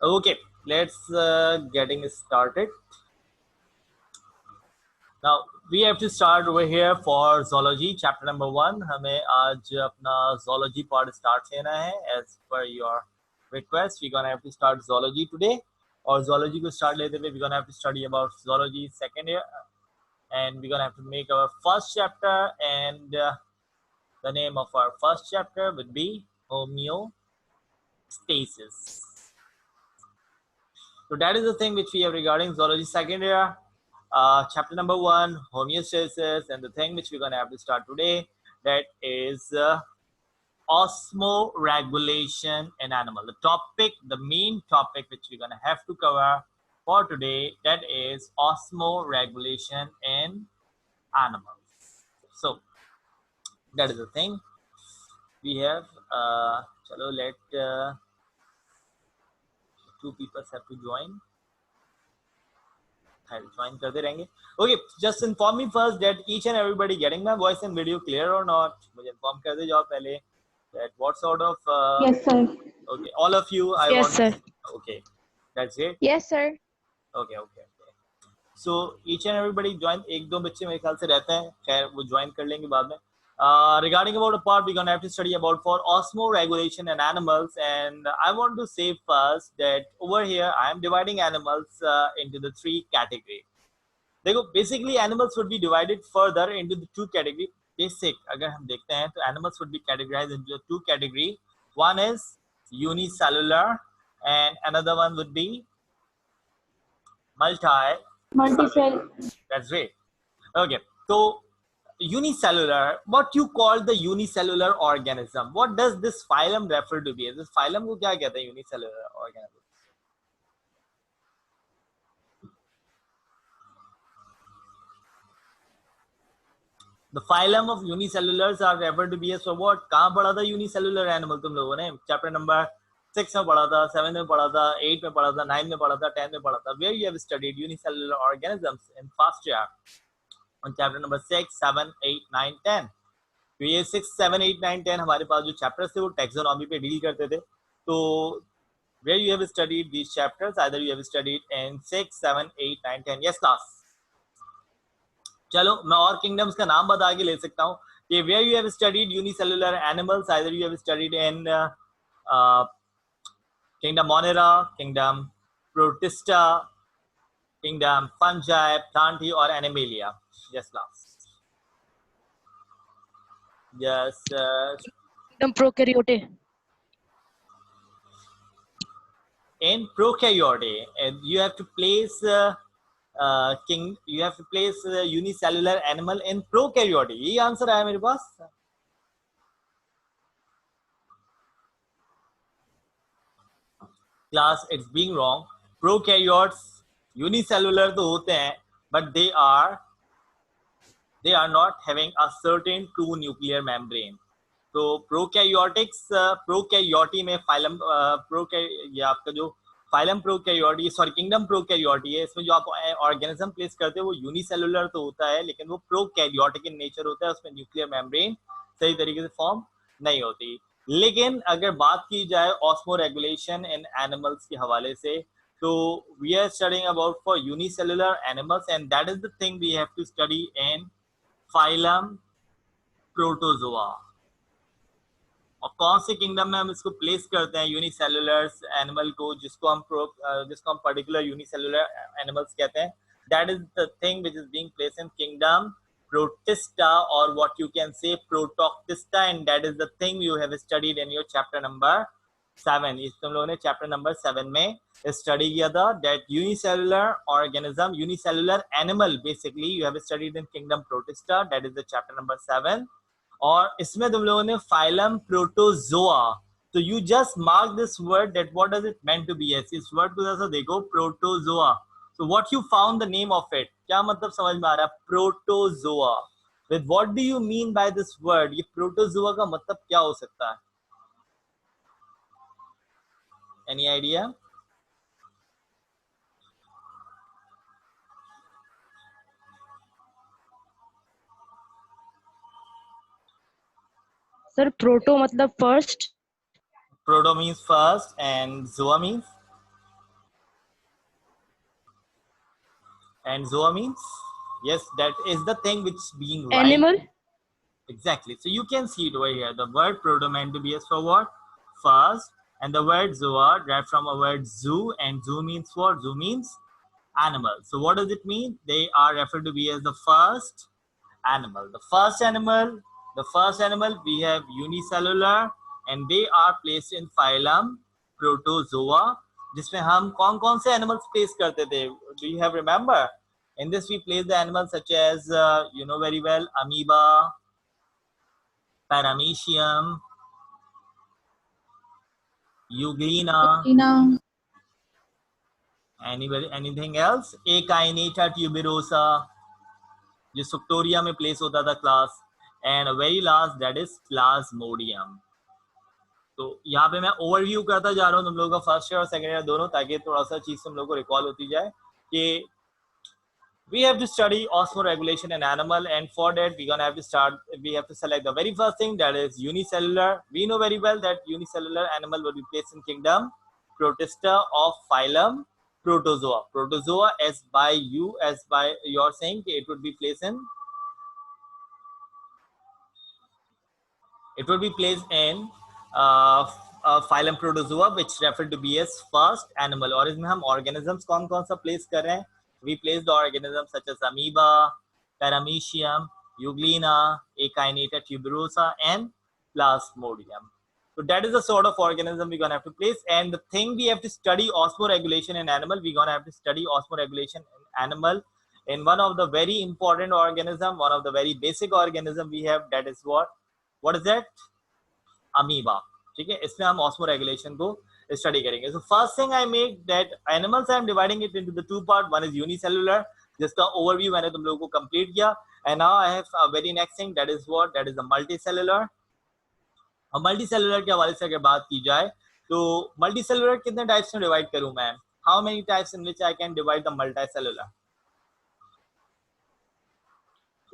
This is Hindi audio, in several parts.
Okay, let's getting started. Now we have to start over here for zoology chapter number 1. हमें आज अपना zoology part start लेना है. As per your request, we're gonna have to start zoology today. और zoology को start लेते हुए we're gonna have to study about zoology second year, and we're gonna have to make our first chapter. And the name of our first chapter would be homeostasis. So that is the thing which we have regarding zoology second year. Chapter number 1, homeostasis, and the thing which we're going to have to start today, that is osmoregulation in animal. The main topic which we're going to have to cover for today, that is osmoregulation in animals. So that is the thing we have. Chalo, let two people have to join. Join करते रहेंगे. Okay, just inform me first that each and everybody getting my voice and video clear or not. मुझे inform कर दे जाओ पहले that what sort of Yes, sir. okay, all of you I Yes, want. sir. Okay, that's it. Yes, sir. Okay. So each and everybody join. एक दो बच्चे मेरे ख्याल से रहते हैं, खैर वो join कर लेंगे बाद में. Regarding about a part, we're gonna have to study about for osmoregulation in animals, and I want to say first that over here I am dividing animals into the three categories. देखो basically animals would be divided further into the two category. Basic अगर हम देखते हैं तो animals would be categorized into two category. One is unicellular and another one would be Multicell. That's great. Okay, so unicellular, what you call the unicellular organism, what does this phylum refer to be? This phylum को क्या कहते हैं unicellular organism? The phylum of unicellulars are referred to be as, so what? कहाँ पढ़ा था unicellular animal तुम लोगों ने? Chapter number 6 में पढ़ा था, 7 में पढ़ा था, 8 में पढ़ा था, 9 में पढ़ा था, 10 में पढ़ा था. Where you have studied unicellular organisms in first year on chapter number 6, 7, 8, 9, 10. तो ये 6, 7, 8, 9, 10 हमारे पास जो chapters थे वो taxonomy पे डील करते थे. तो where you have studied these chapters, either you have studied in 6, 7, 8, 9, 10. Yes class. चलो मैं और किंगडम्स का नाम बता के ले सकता हूँ कि where you have studied unicellular animals, either you have studied in kingdom Monera, kingdom Protista, kingdom Fungi, Plantae, or Animalia. Yes class. Yes. Kingdom prokaryote. In prokaryote, you have to place unicellular animal in prokaryote. ये आंसर आया मेरे पास. Class, it's being wrong. Prokaryotes unicellular तो होते हैं, but they are not having a certain true nuclear membrane. तो प्रोकैरियोटिक्स प्रोकैरियोटी में फाइलम ये आपका जो फाइलम प्रोकैरियोटी, सॉरी किंगडम प्रोकैरियोटी है, इसमें जो आप ऑर्गेनिज्म प्लेस करते हो वो यूनिसेलुलर तो होता है, लेकिन वो प्रोकैरियोटिक इन नेचर होता है, उसमें न्यूक्लियर मेम्ब्रेन सही तरीके से फॉर्म नहीं होती. लेकिन अगर बात की जाए ऑस्मो रेगुलेशन इन एनिमल्स के हवाले से, तो we are studying about for unicellular animals, and that is the thing we have to study in phylum protozoa. और कौन से किंगडम में हम इसको प्लेस करते हैं यूनिसेलुलर एनिमल को, जिसको हम पर्टिकुलर यूनिसेलुलर एनिमल्स कहते हैं, that is the thing which is being placed in kingdom protista, और what you can say protoctista, and that is the thing you have studied in your chapter number 7. इस तुम लोगों ने चैप्टर नंबर 7 में स्टडी किया था. That unicellular organism, unicellular animal basically you have studied in kingdom protista, that is the chapter number 7. और इसमें तुम लोगों ने फाइलम प्रोटोजोआ, तो you just mark this word that what does it meant to be. इस वर्ड को जैसा देखो protozoa, so what you found the name of it, क्या मतलब समझ में आ रहा है protozoa? with what do you mean by this word? ये प्रोटोजोआ का मतलब क्या हो सकता है? any idea? Sir, proto मतलब first. Proto means first and zoa means And zoa means, yes, that is the thing which being right. Animal. Exactly. So you can see it over here. The word proto meant to be as for what? First. And the word zoa derived from a word zoo, and zoo means what? Zoo means animal. So what does it mean? They are referred to be as the first animal. The first animal we have unicellular, and they are placed in phylum Protozoa, जिसमें हम कौन-कौन से animals place करते थे? Do you have remember? In this we place the animals such as you know very well, amoeba, paramecium, euglena. Anything else? Achainata tuberosa, जो सुक्टोरिया में प्लेस होता था class, and very last that is Plasmodium. तो यहाँ पे मैं ओवरव्यू करता जा रहा हूँ तुम लोगों का फर्स्ट ईयर और सेकंड ईयर दोनों, ताकि थोड़ा सा चीज तुम लोगों को रिकॉल होती जाए कि we have to study osmoregulation in animal, and for that we have to select the very first thing, that is unicellular. We know very well that unicellular animal will be placed in kingdom Protista of phylum Protozoa. Protozoa, as by you're saying, it would be placed in phylum Protozoa, which referred to be as first animal. और इसमें हम organisms कौन-कौन सा place कर रहे हैं? We place the organisms such as amoeba, paramecium, euglena, achainata tuberosa, and plasmodium. So that is the sort of organism we're gonna have to place. And the thing we have to study osmoregulation in animal, we're gonna have to study osmoregulation in animal in one of the very important organism, one of the very basic organism we have, that is what is that? Amoeba. ठीक है, इसमें हम osmoregulation को study करेंगे. So first thing I make that animals I am dividing it into the two part. One is unicellular, जिसका overview मैंने तुम लोगों को complete किया, and now I have a very next thing, that is what? That is the multicellular. और multicellular के हवाले से अगर बात की जाए तो multicellular कितने types में divide करूँ मैं? How many types in which I can divide the multicellular?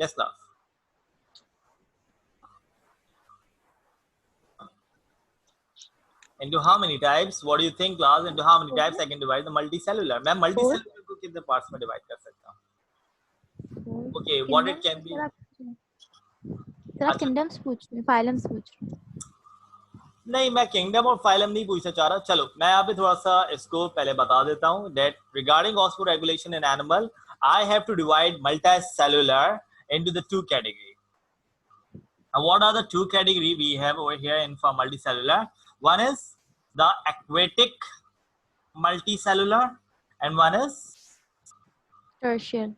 Yes, class. Into how many types? What do you think, class? Into how many types I can divide the multicellular? मैं multicellular को कितने parts में divide कर सकता हूँ? Okay, what it can be? Sir आप किंगडम्स पूछ रहे हैं, फाइलम्स पूछ रहे हैं? नहीं, मैं किंगडम और फाइलम नहीं पूछना चाह रहा. चलो मैं यहाँ पे थोड़ा सा इसको पहले बता देता हूँ. That regarding osmoregulation in animal, I have to divide multicellular into the two categories. And what are the two categories we have over here in for multicellular? One is the aquatic multicellular, and one is terrestrial.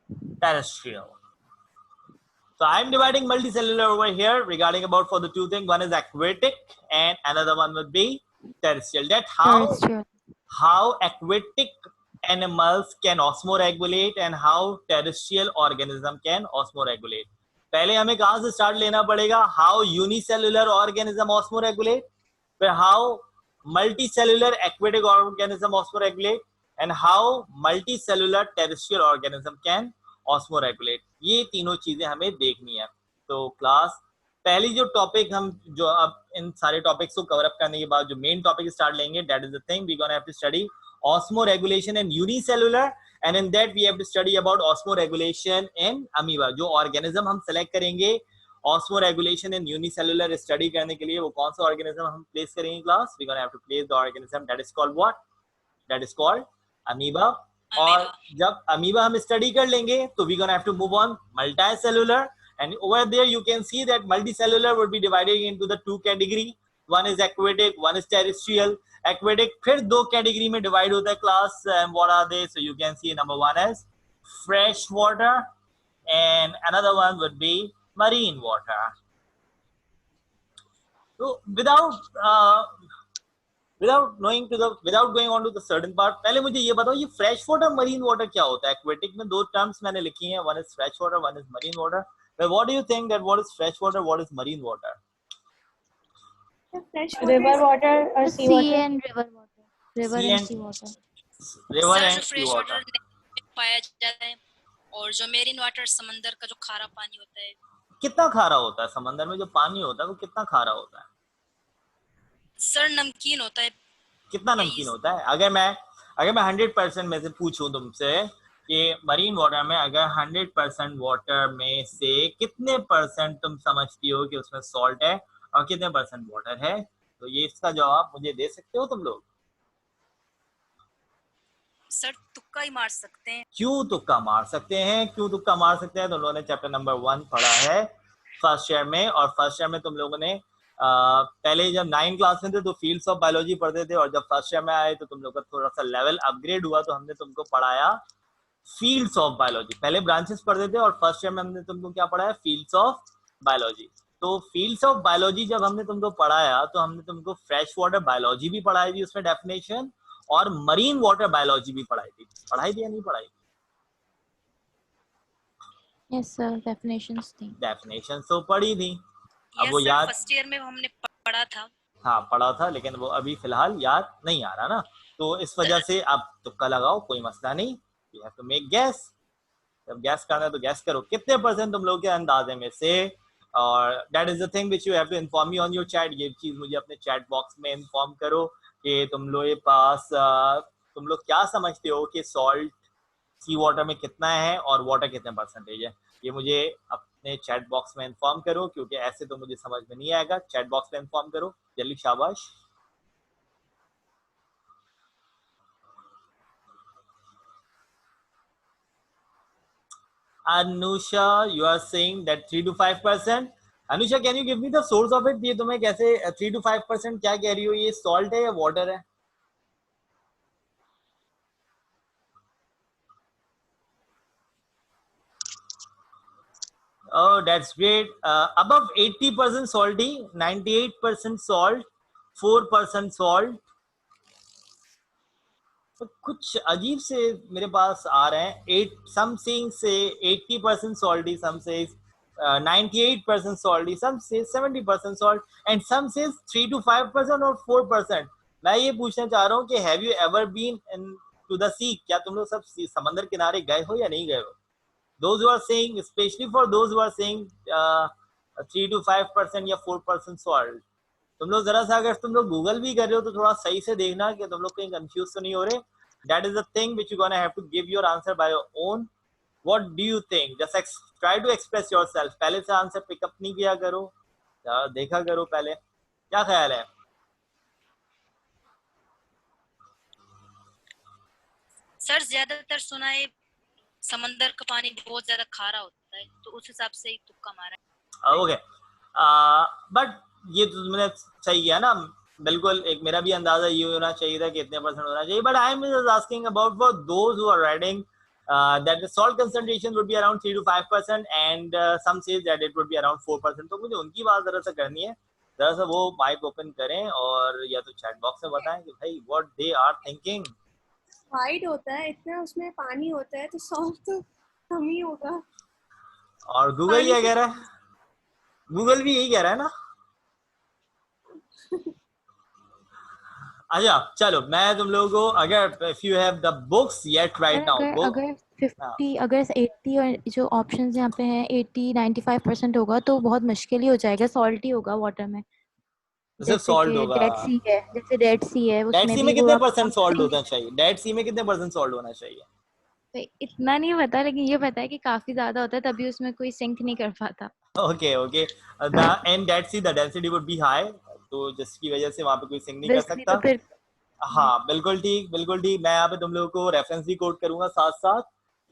So I'm dividing multicellular over here regarding about for the two things. One is aquatic and another one would be terrestrial. That how aquatic animals can osmoregulate and how terrestrial organism can osmoregulate. पहले हमें कहाँ से start लेना पड़ेगा? How unicellular organism osmoregulate, फिर how multicellular aquatic organism osmoregulate, and how multicellular terrestrial organism can osmoregulate. ये तीनों चीजें हमें देखनी है. तो क्लास पहली जो टॉपिक हम जो अब इन सारे टॉपिक्स को कवर अप करने के बाद जो मेन टॉपिक स्टार्ट लेंगे, that is the thing we gonna have to study osmoregulation in unicellular, and in that we have to study about osmoregulation in amoeba. जो organism हम select करेंगे osmoregulation in unicellular study करने के लिए, वो कौन सा organism हम place करेंगे class? We gonna have to place the organism that is called what? That is called amoeba. और जब amoeba हम study कर लेंगे तो we gonna have to move on multicellular, and over there you can see that multicellular would be divided into the two category. One is aquatic, one is terrestrial. Aquatic फिर दो category में divide होता है class, and what are they? So you can see number one is fresh water and another one would be marine water. So without going on to the certain part, पहले मुझे ये बताओ, ये fresh water marine water क्या होता है? Aquatic में दो terms मैंने लिखी हैं, one is fresh water, one is marine water. But what do you think that what is fresh water, what is marine water? River water or sea water? and river water. River and sea water. River sir, and जो sea फ्रेश water. वाटर पाया जाता है और जो मेरीन वाटर समंदर का जो खारा पानी होता है. कितना खारा होता है समंदर में जो पानी होता है, वो कितना खारा होता है? सर नमकीन होता है. कितना नमकीन होता है? अगर मैं 100% में से पूछूं तुमसे कि मरीन वाटर में अगर 100% वाटर में से कितने परसेंट तुम समझती हो कि उसमें सॉल्ट है और कितने परसेंट वाटर है, तो ये इसका जवाब मुझे दे सकते हो तुम लोग? सर तुक्का ही मार सकते हैं। क्यों तुक्का मार सकते हैं? क्यों तुक्का मार सकते हैं? तुम लोगों ने चैप्टर नंबर 1 पढ़ा है फर्स्ट ईयर में, और फर्स्ट ईयर में तुम लोगों ने पहले जब 9 क्लास में थे तो फील्ड्स ऑफ बायोलॉजी पढ़ते थे, और जब फर्स्ट ईयर में आए तो तुम लोग का थोड़ा सा लेवल अपग्रेड हुआ, तो हमने तुमको पढ़ाया फील्ड्स ऑफ बायोलॉजी। पहले ब्रांचेस पढ़ते थे और फर्स्ट ईयर में हमने तुमको क्या पढ़ाया? Fields of biology. तो फील्ड्स ऑफ बायोलॉजी जब हमने तुमको पढ़ाया तो हमने तुमको फ्रेश वाटर बायोलॉजी भी पढ़ाई थी, उसमें डेफिनेशन, और मरीन वाटर बायोलॉजी भी पढ़ाई थी या नहीं पढ़ाई? Yes sir, definitions थी. डेफिनेशन तो पढ़ी थी, अब यस वो सर, याद, फर्स्ट ईयर में हमने पढ़ा था। हाँ पढ़ा था, लेकिन वो अभी फिलहाल याद नहीं आ रहा ना, तो इस वजह से आप तुक्का लगाओ, कोई मसला नहीं, you have to make gas. जब गैस करना है तो गैस करो कितने परसेंट तुम लोग के अंदाजे में से, और that is the thing which you have to inform me on your chat. ये चीज मुझे अपने चैट बॉक्स में इन्फॉर्म करो कि तुम लोग के पास तुम लोग क्या समझते हो कि सॉल्ट सी वाटर में कितना है और वाटर कितने परसेंटेज है। ये मुझे अपने चैट बॉक्स में इन्फॉर्म करो, क्योंकि ऐसे तो मुझे समझ में नहीं आएगा। चैट बॉक्स में इन्फॉर्म करो जल्दी, शाबाश। Anusha, you are saying that 3 to 5%. Anusha, can you give me the source of it? ये तुम्हें कैसे 3 to 5% क्या कह रही हो? ये सॉल्ट है या वाटर है? Oh, that's great. Above 80% salty, 98% salt, 4% salt. तो कुछ अजीब से मेरे पास आ रहे हैं। some saying say 80% salty, some says 98% salty, some says 70% salt, and some says 3 to 5% और 4%। मैं ये पूछना चाह रहा हूँ कि have you ever been in to the sea? क्या तुम लोग सब समंदर किनारे गए हो या नहीं गए हो? Those who are saying, especially for those who are saying 3 to 5% या 4% salt, तुम लोग जरा सा अगर तुम लोग गूगल भी कर रहे हो तो थोड़ा सही से देखना कि तुम लोग कहीं कंफ्यूज तो नहीं हो रहे। That is the thing which you gonna have to give your answer by your own. What do you think? Just try to express yourself. पहले से आंसर पिकअप नहीं किया करो, देखा करो पहले। क्या ख्याल है? सर ज्यादातर सुना है समंदर का पानी बहुत ज्यादा खारा होता है, तो उस हिसाब से ही तुक्का मारा है। ओके, बट ये तो तुमने सही किया ना, बिल्कुल। एक मेरा भी अंदाजा ये होना चाहिए था कि इतने परसेंट होना चाहिए, but I am just asking about for those who are writing that the salt concentration would be around 3 to 5% and some says that it would be around 4%। तो मुझे उनकी बात जरा सा करनी है, जरा सा वो माइक ओपन करें और या तो चैट बॉक्स में बताएं कि भाई what they are thinking. White होता है इतना, उसमें पानी होता है तो सॉल्ट तो कम ही होगा। और गूगल क्या कह रहा है? गूगल भी यही कह रहा है ना? अच्छा चलो, मैं तुम लोगों को, अगर if you have the books yet right now, अगर 50 अगर 80 और जो ऑप्शंस यहाँ पे हैं 80-95% होगा तो बहुत मुश्किल ही हो जाएगा, सॉल्ट ही होगा वाटर में। सिर्फ सॉल्ट कि होगा। डेड सी है, जैसे डेड सी है डेड उसमें सी भी में वो कितने आप परसेंट सॉल्ट करेंगे। होना चाहिए? डेड सी में कितने परसेंट सॉल्ट होना चाहिए? तो इतना नहीं पता, लेकिन ये पता है कि काफी ज्यादा होता है, तभी उसमें कोई सिंक नहीं कर पाता। Okay okay, the end dead see the density would be high, तो जिसकी वजह से वहां पे कोई सिंक नहीं कर बेसिकली सकता। तो फिर हाँ बिल्कुल ठीक, बिल्कुल ठीक। मैं यहाँ पे तुम लोगों को रेफरेंस भी कोट करूंगा साथ साथ,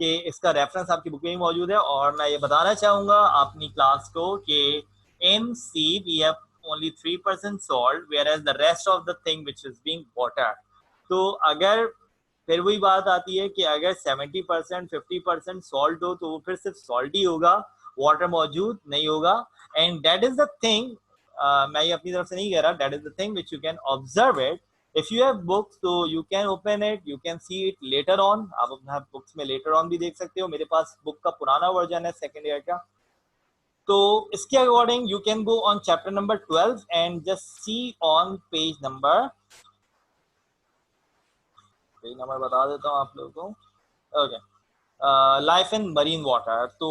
कि इसका रेफरेंस आपकी बुक में ही मौजूद है। और मैं ये बताना चाहूंगा अपनी क्लास को कि इन सी we have only 3% salt, whereas the rest of the thing which is being water। तो अगर फिर वही बात आती है कि अगर 70% 50% सॉल्ट हो तो वो फिर सिर्फ सॉल्ट ही होगा, वाटर मौजूद नहीं होगा। And that is the thing, मैं ये अपनी तरफ से नहीं कह रहा, that is the thing which you can observe it. If you have books तो you can open it, you can see it later on. आप अपना बुक्स में लेटर ऑन भी देख सकते हो। मेरे पास बुक का पुराना वर्जन है सेकेंड ईयर का, तो इसके according you can go on chapter number 12 and just see on page number बता देता हूँ आप लोगों को। Okay, life in marine water, तो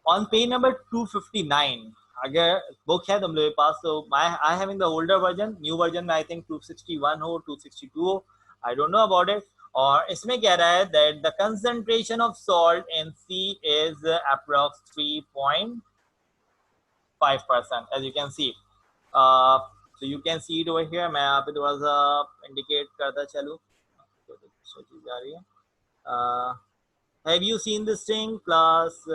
ऑन पेज नंबर 259 अगर बुक है तुम लोगों के पास, तो I having the older version, new version में आई थिंक 261 हो 262 हो, I don't know about it. और इसमें कह रहा है that the concentration of salt in sea is approx 3.5%, as you can see. So you can see it over here. मैं यहाँ पे थोड़ा सा indicate करता चलूँ, चीज आ रही है. Have you seen this thing, class?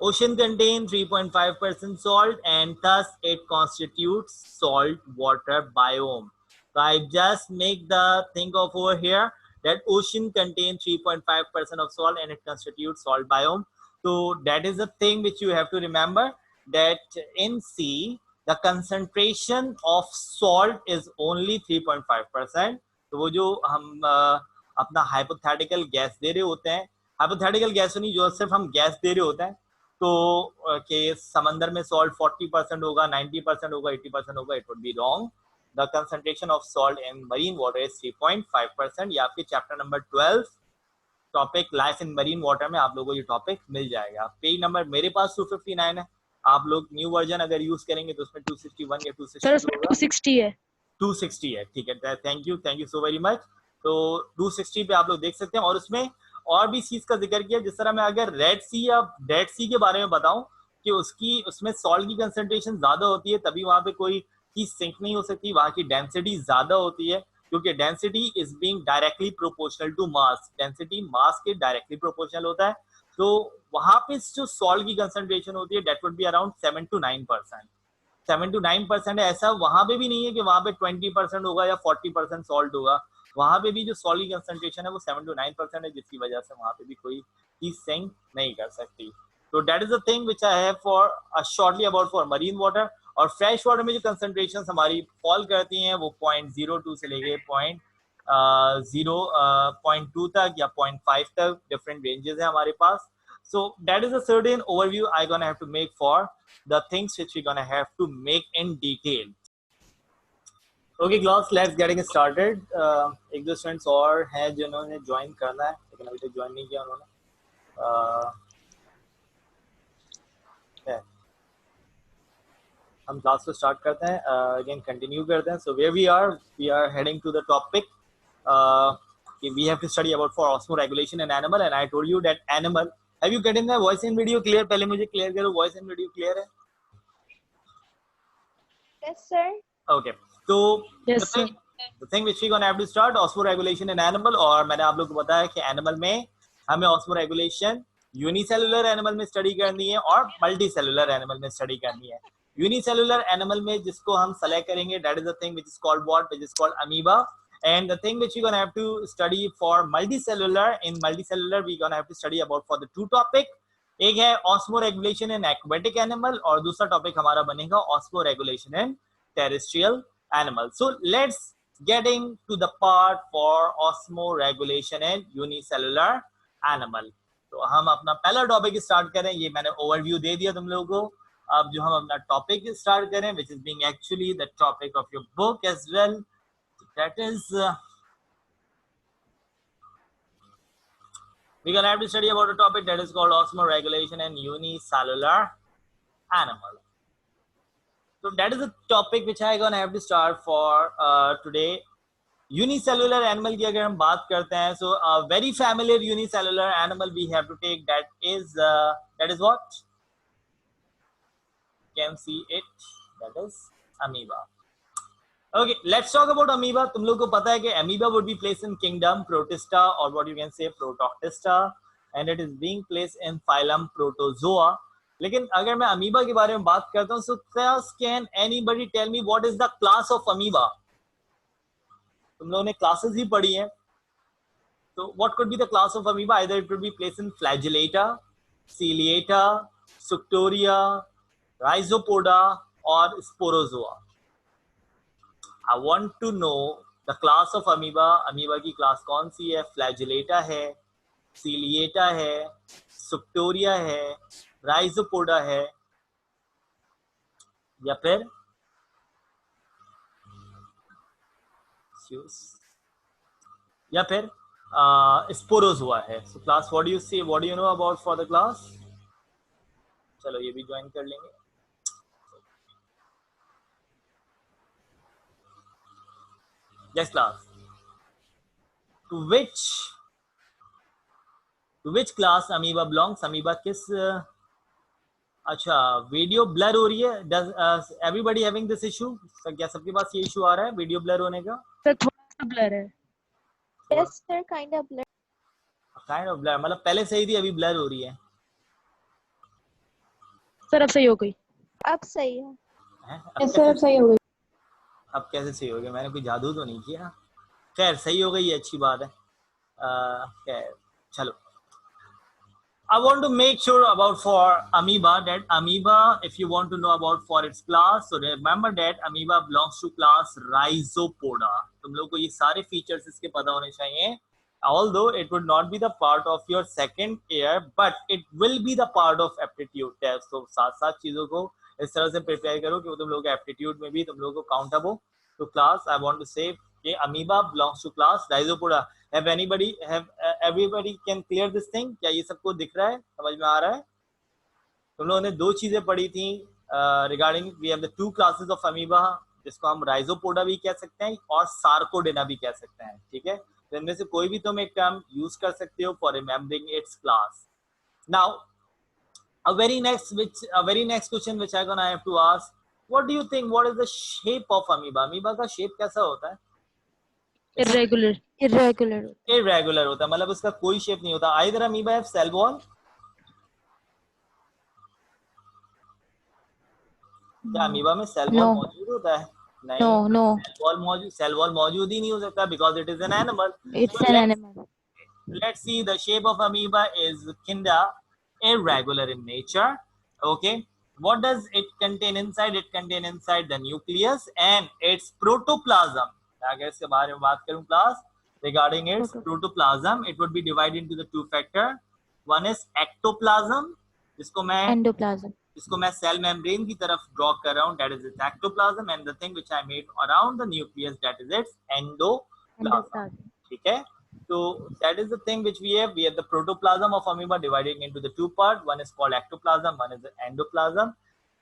Ocean contain 3.5% salt and thus it constitutes salt water biome. So I just make the thing of over here that ocean contain 3.5% of salt and it constitutes salt biome. So that is the thing which you have to remember, that in sea the concentration of salt is only 3.5%. तो वो जो हम अपना हाइपोथेटिकल गैस दे रहे होते हैं, हाइपोथेटिकल गैस नहीं, जो सिर्फ हम गैस दे रहे होते हैं, तो कि समंदर में सॉल्ट 40% होगा, 90% होगा, 80% होगा, it would be wrong. The concentration of salt in marine water is 3.5%. ये आपके chapter number 12 topic life in marine water में आप लोगों को ये टॉपिक मिल जाएगा. पेज नंबर मेरे पास 259 है, आप लोग न्यू वर्जन अगर यूज करेंगे तो उसमें 261 या 260 होगा. 260 है. 260 है, ठीक है. Thank you so very much. तो 260 पे आप लोग देख सकते हैं. और उसमें और भी चीज का जिक्र किया, जिस तरह मैं अगर रेड सी या डेड सी के बारे में बताऊं कि उसमें सॉल्ट की कंसंट्रेशन ज्यादा होती है, तभी वहां पे कोई चीज सिंक नहीं हो सकती. वहां की डेंसिटी ज्यादा होती है, क्योंकि density is being directly proportional to mass. Density mass के डायरेक्टली प्रोपोर्शनल होता है. तो वहां पे जो सॉल्ट की कंसंट्रेशन होती है that would be around 7 to 9%. 7 to 9% है. ऐसा वहां पे भी नहीं है कि वहां पे 20% होगा या 40% सॉल्ट होगा. वहां पे भी जो सॉल्ट की कंसंट्रेशन है वो 7 to 9% है, जिसकी वजह से वहां पे भी कोई चीज सिंक नहीं कर सकती. तो that is the thing which I have for shortly about for marine water. और फ्रेश वाटर में जो कंसंट्रेशन हमारी फॉल करती हैं वो 0.02 से लेके 0.2 तक या 0.5 तक डिफरेंट रेंजेस है हमारे पास. So that is a certain overview I gonna have to make for the things which we're gonna have to make in detail. Okay class, let's getting started. एक दो स्टूडेंट्स और हैं जिन्होंने ज्वाइन करना है, लेकिन अभी तक ज्वाइन नहीं किया उन्होंने. हम क्लास को स्टार्ट करते हैं, अगेन कंटिन्यू करते हैं. So where we are heading to the topic we have to study about for osmoregulation in animal, and I told you that animal. Have you gotten the voice and video clear? पहले मुझे clear करो, voice and video clear है? Yes sir. Okay. So Yes, the thing which we gonna have to start osmoregulation in animal. और मैंने आप लोग को बताया कि animal में हमें osmoregulation यूनिसेलुलर एनिमल में स्टडी करनी है और मल्टीसेलुलर एनिमल में स्टडी करनी है. यूनिसेलुलर एनिमल में जिसको हम सेलेक्ट करेंगे, that is the thing which is called what? Which is called amoeba. And the thing which we're gonna have to study for multicellular, in multicellular we're gonna have to study about for the two topic. एक है osmoregulation in aquatic animal और दूसरा टॉपिक हमारा बनेगा osmoregulation in terrestrial animal. So let's getting to the part for osmoregulation in unicellular animal. तो हम अपना पहला टॉपिक स्टार्ट करें. ये मैंने ओवरव्यू दे दिया तुम लोगों को. अब जो हम अपना टॉपिक स्टार्ट करें, which is being actually the topic of your book as well. That is we're gonna have to study about a topic that is called osmoregulation and unicellular animal. So that is a topic which I gonna have to start for today. Unicellular animal की अगर हम बात करते हैं, so a very familiar unicellular animal we have to take, that is what? You can see it, that is amoeba. Okay, let's talk about amoeba. तुम लोग को पता है कि amoeba would be placed in kingdom Protista, or what you can say Protoctista, and it is being placed in phylum Protozoa. लेकिन अगर मैं amoeba के बारे में बात करता हूँ, so can anybody tell me what is the class of amoeba? तुम लोगों ने क्लासेस ही पढ़ी हैं. So what could be the class of amoeba? Either it would be placed in flagellata, ciliata, suctoria, rhizopoda, or sporozoa. I want to know the class of amoeba. amoeba की क्लास कौन सी है? flagellata है, ciliata है, suctoria है, rhizopoda है, या फिर स्पोरोजोआ है. So class, what do you say? What do you know about for the class? चलो ये भी ज्वाइन कर लेंगे. Yes, class. To which class amoeba belongs? Amoeba किस अच्छा वीडियो ब्लर हो रही है. Does everybody having this issue? क्या सबके पास ये इशू आ रहा है वीडियो ब्लर होने का? सर थोड़ा सा ब्लर है. Yes sir, kind of blur. Kind of blur मतलब पहले सही थी अभी ब्लर हो रही है. सर अब सही हो गई. अब सही है. हैं? सर अब सही हो गई. अब कैसे सही हो गया? मैंने कोई जादू तो नहीं किया. खैर सही हो गई, अच्छी बात है. खैर चलो. I want to make sure about for amoeba that amoeba, if you want to know about for its class, so remember that amoeba belongs to class Rhizopoda. तुम लोग को ये सारे features इसके पता होने चाहिए. Although it would not be the part of your second year, but it will be the part of aptitude test. So साथ साथ चीजों को इस तरह से prepare करो कि वो तुम लोगों के aptitude में भी तुम लोगों को count हो. तो class, I want to say कि amoeba belongs to class Rhizopoda. Have everybody can clear this thing? क्या ये सबको दिख रहा है, समझ में आ रहा है? तुम लोगों ने दो चीजें पढ़ी थी regarding we have the two classes of amoeba, जिसको हम Rhizopoda भी कह सकते हैं और Sarcodina भी कह सकते हैं. ठीक है, तो इनमें से कोई भी तुम एक टर्म यूज कर सकते हो for remembering its class. Now a very next question which I'm gonna have to ask, what do you think, what is the shape of amoeba? amoeba का shape कैसा होता है? इरेगुलर. इरेगुलर होता है, मतलब उसका कोई शेप नहीं होता. Either amoeba have cell wall. क्या अमीबा में सेल वॉल मौजूद होता है? नहीं. नो. सेल वॉल मौजूद ही नहीं हो सकता because it is an animal. It's an animal. Let's see, the shape of amoeba is kinda irregular in nature. Okay, what does it contain inside? It contain inside the nucleus and its protoplasm. अगर इसके बारे में बात करूं class, regarding its protoplasm, it would be divided into the two factor. One is ectoplasm, जिसको मैं cell membrane की तरफ draw कर रहा हूं, that is its ectoplasm, and the thing which I made around the nucleus, that is its endoplasm. ठीक है, so that is the thing which we have the protoplasm of amoeba dividing into the two part. One is called ectoplasm, one is the endoplasm.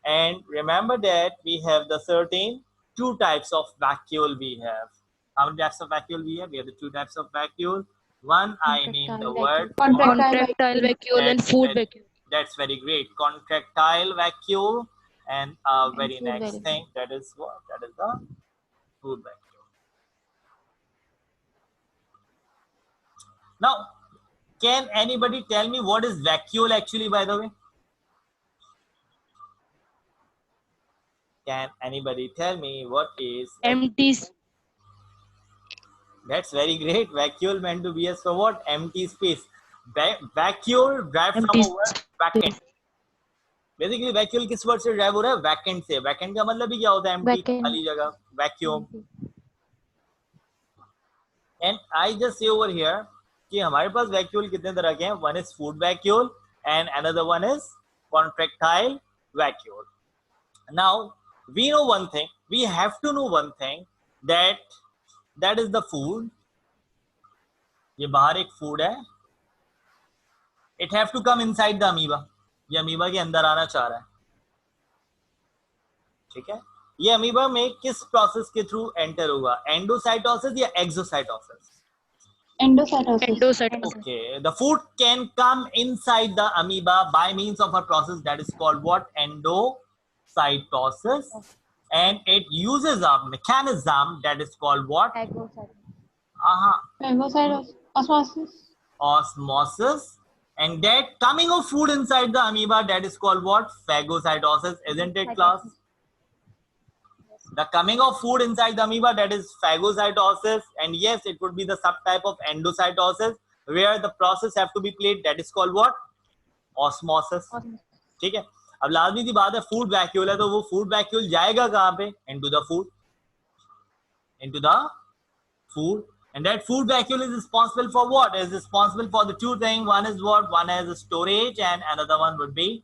And remember that we have the certain two types of vacuole we have. How many types of vacuole we have? We have the two types of vacuole. One, I mean the word Contractile vacuole and food vacuole. That's very great. Contractile vacuole, and very next thing, that is what? That is the food vacuole. Now, can anybody tell me what is vacuole actually, by the way? Can anybody tell me what is Empty. That's very great. Vacuole meant to be as for what? Empty space. Vacuole derived from a word vacant. Basically vacuole किस word से derive हो रहा है? Vacant से. Vacant का मतलब भी क्या होता है? Empty, खाली जगह. Vacuum. And I just say over here कि हमारे पास vacuole कितने तरह के हैं? One is food vacuole and another one is contractile vacuole. Now we know one thing. We have to know one thing, that is the food. ये बाहर एक food है. It have to come inside the amoeba. ये amoeba के अंदर आना चाह रहा है. ठीक है, ये amoeba में किस process के through enter होगा? Endocytosis या exocytosis? Endocytosis. Okay, the food can come inside the amoeba by means of a process that is called what? Endocytosis. And it uses a mechanism that is called what? Osmosis. And that coming of food inside the amoeba, that is called what? Phagocytosis. Isn't it, class? The coming of food inside the amoeba, that is phagocytosis. And yes, it would be the subtype of endocytosis where the process have to be played, that is called what? Osmosis. ठीक है, अब लाजमी सी बात है, फूड वैक्यूल है तो वो फूड वैक्यूल जाएगा कहाँ पे? Into the food. And that food vacuole is responsible for what? Is responsible for the two things. One is what? One is storage and another one would be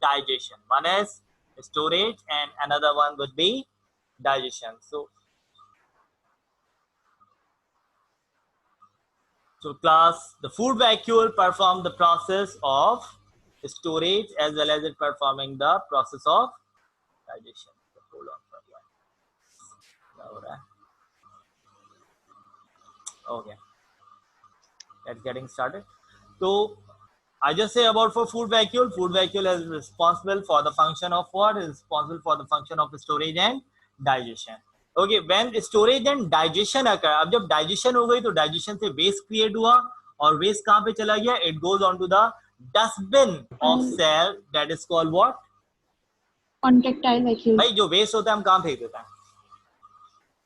digestion. One is storage and another one would be digestion. So class, the food vacuole perform the process of storage as well as it performing the process of digestion. Hold on for a while. Okay, let's getting started. So I just say about for food vacuole. Food vacuole is responsible for the function of what? Is responsible for the function of storage and digestion. Okay, when storage and digestion occur, अब जब digestion हो गई तो digestion से waste create हुआ और waste कहाँ पे चला गया? It goes on to the dustbin of cell that is called what? Contractile vacuole. भाई जो waste होता है हम कहाँ फेंक देते हैं?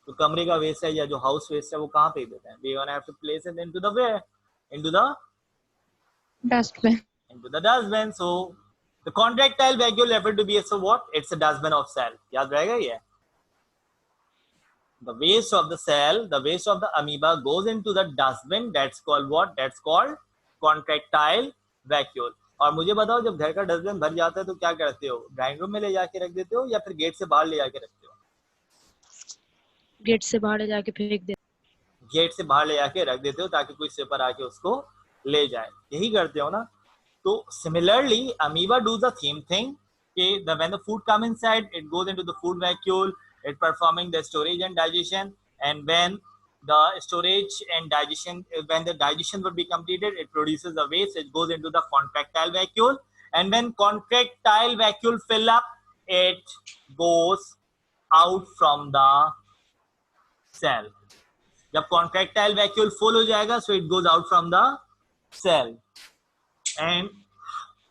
तो कमरे का वेस्ट है या जो हाउस वेस्ट है वो कहाँ फेंक देते हैं? We gonna have to place it into the where? Into the Dustbin. into the dustbin. So the contractile vacuole referred to be as so what? It's a dustbin of cell. याद रहेगा ये? The waste of the cell, the waste of the amoeba goes into the dustbin. That's called what? That's called contractile vacuole. और मुझे बताओ जब घर का डस्टबिन भर जाता है तो क्या करते हो? ड्राइंग रूम में ले जाके रख देते हो या फिर गेट से बाहर ले जाके रखते हो? गेट से बाहर ले जाके फेंक दे. गेट से बाहर ले जाके रख देते हो ताकि कोई स्वीपर आके उसको ले जाए. यही करते हो ना? तो similarly amoeba do the same thing. Okay, when the food come inside, it goes into the food vacuole. It performing the storage and digestion, and when the storage and digestion, when the digestion would be completed, it produces the waste. It goes into the contractile vacuole, and when contractile vacuole fill up, it goes out from the cell. जब contractile vacuole full हो जाएगा, so it goes out from the cell. And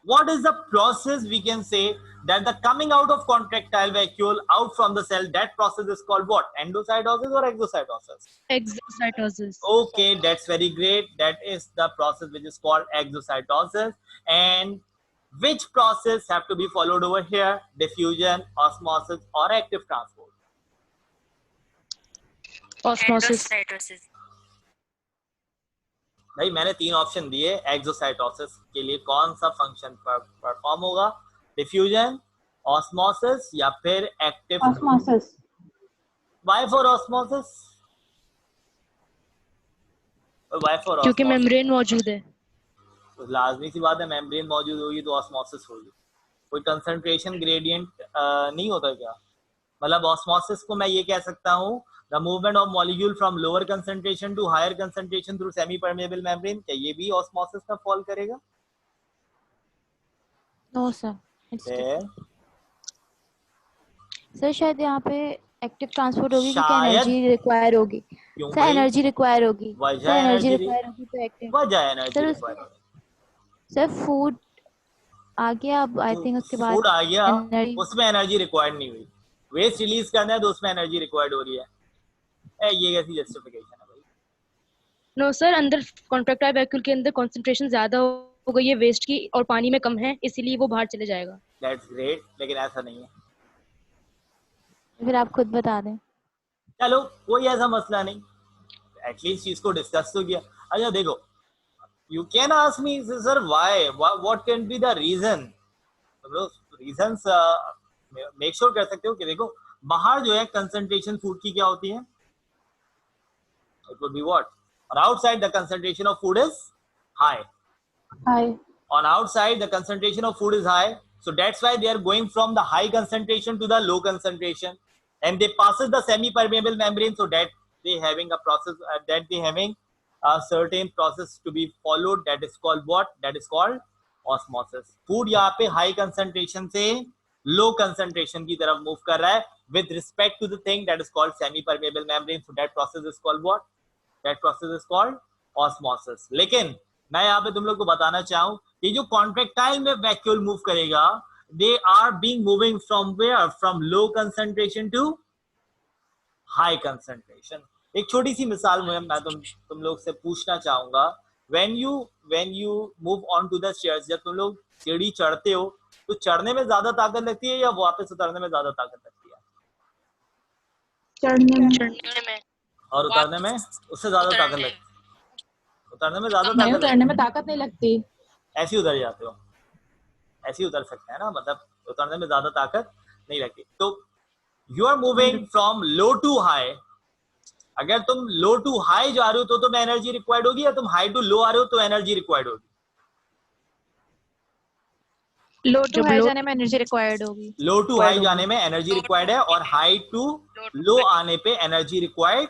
what is the process? We can say that the coming out of contractile vacuole out from the cell, that process is called what? Endocytosis or exocytosis? Exocytosis. Okay, that's very great. That is the process which is called exocytosis. And which process have to be followed over here? Diffusion, osmosis, or active transport? Osmosis. Endocytosis. भाई मैंने 3 ऑप्शन दिए. एक्सोसाइटोसिस के लिए कौन सा फंक्शन परफॉर्म होगा? डिफ्यूजन, ऑस्मोसिस या फिर active? Osmosis. Why for osmosis? Why for? क्योंकि मेम्ब्रेन मौजूद है. तो लाजमी सी बात है, मेम्ब्रेन मौजूद होगी तो ऑस्मोसिस होगी. कोई कंसंट्रेशन ग्रेडियंट नहीं होता क्या? मतलब ऑस्मोसिस को मैं ये कह सकता हूँ, the movement of molecule from lower concentration to higher concentration through semi permeable membrane. क्या ये भी ऑस्मोसिस में फॉल करेगा? No sir. फिर सर शायद यहाँ पे एक्टिव ट्रांसपोर्ट होगी क्योंकि शायद. एनर्जी रिक्वायर होगी. क्यों सर भाई? एनर्जी रिक्वायर होगी. वजह सर एनर्जी energy रिक्वायर होगी तो एक्टिव. वजह energy sir require. Sir food आ गया अब आई थिंक उसके बाद फूड आ गया, एनर्जी. उसमें एनर्जी रिक्वायर्ड नहीं हुई. वेस्ट रिलीज करना है तो उसमें एनर्जी रिक्वायर्ड हो रही है. ये कैसी जस्टिफिकेशन है भाई? नो सर, अंदर कॉन्ट्रैक्टाइल वैक्यूल के अंदर कंसंट्रेशन ज्यादा हो गई है वेस्ट की और पानी में कम है, इसीलिए वो बाहर चले जाएगा. दैट्स ग्रेट, लेकिन ऐसा नहीं है. फिर आप खुद बता दें. चलो कोई ऐसा मसला नहीं, एटलीस्ट चीज को डिस्कस तो किया. अच्छा देखो, you can ask me sir why, what can be the reason. तुम लोग रीजंस मेक श्योर कर सकते हो कि देखो बाहर जो है कंसंट्रेशन फूड की क्या होती है? It would be what? On outside the concentration of food is high. High. On outside the concentration of food is high, so that's why they are going from the high concentration to the low concentration, and they passes the semi-permeable membrane, so that they having a process that they having a certain process to be followed. That is called what? That is called osmosis. Food यहाँ पे high concentration से low concentration की तरफ move कर रहा है with respect to the thing that is called semi-permeable membrane. So that process is called what? That process is called osmosis. लेकिन मैं यहाँ पे तुम लोग को बताना चाहूँ कि जो कॉन्ट्रैक्टाइल में वैक्यूल मूव करेगा, they are being moving from where? From low concentration to high concentration. एक छोटी सी मिसाल मैं तुम लोग से पूछना चाहूंगा. when you move on to the stairs, जब तुम लोग सीढ़ी चढ़ते हो तो चढ़ने में ज्यादा ताकत लगती है या वापस उतरने में ज्यादा ताकत लगती है? चढ़ने में. और उतरने में उससे ज्यादा ताकत लगती है. उतरने में ज्यादा नहीं, ताकत उतरने में ताकत नहीं लगती. ऐसे ही उतर जाते हो, ऐसे ही उतर सकते हैं ना, मतलब उतरने में ज्यादा ताकत नहीं लगती. तो you are moving from low to high. अगर तुम लो टू हाई जा रहे हो तो तुम्हें एनर्जी रिक्वायर्ड होगी, या तुम हाई टू लो आ रहे हो तो एनर्जी रिक्वायर्ड होगी? लो टू हाई जाने में एनर्जी रिक्वायर्ड होगी. लो टू हाई जाने में एनर्जी रिक्वायर्ड है, और हाई टू लो आने पे एनर्जी रिक्वायर्ड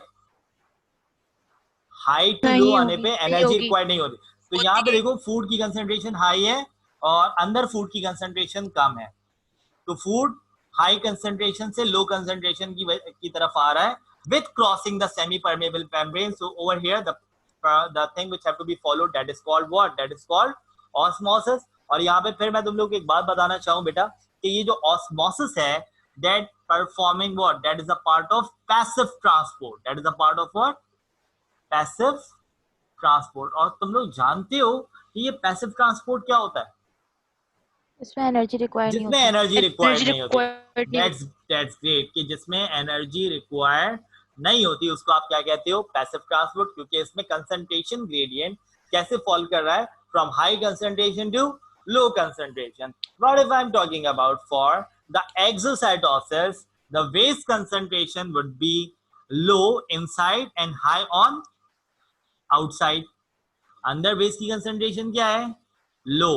हाई टू नहीं लो आने होगी, पे नहीं एनर्जी होगी। रिक्वायर्ड नहीं होती। तो यहाँ पे देखो फूड की कंसेंट्रेशन हाई है और अंदर फूड की कंसेंट्रेशन कम है, तो फूड हाई कंसेंट्रेशन से लो कंसेंट्रेशन की तरफ आ रहा है with crossing the semi permeable membrane. So over here the thing which have to be followed, that is called what? That is called osmosis. और यहाँ पे फिर मैं तुम लोग को एक बात बताना चाहूँ बेटा कि ये जो osmosis है, that performing what? That is a part of passive transport. That is a part of what? Passive transport. और तुम लोग जानते हो कि ये passive transport क्या होता है? इसमें एनर्जी रिक्वायर नहीं जिसमें होती। एनर्जी रिक्वायर्ड नहीं होती। required नहीं दैट्स ग्रेट कि जिसमें एनर्जी रिक्वायर्ड नहीं होती उसको आप क्या कहते हो? Passive transport. क्योंकि इसमें कंसंट्रेशन ग्रेडियंट कैसे फॉल कर रहा है? From high concentration to low concentration. What if I am talking about for the exocytosis, the waste concentration would be low inside and high on outside. अंदर वेस्ट की कंसंट्रेशन क्या है? लो,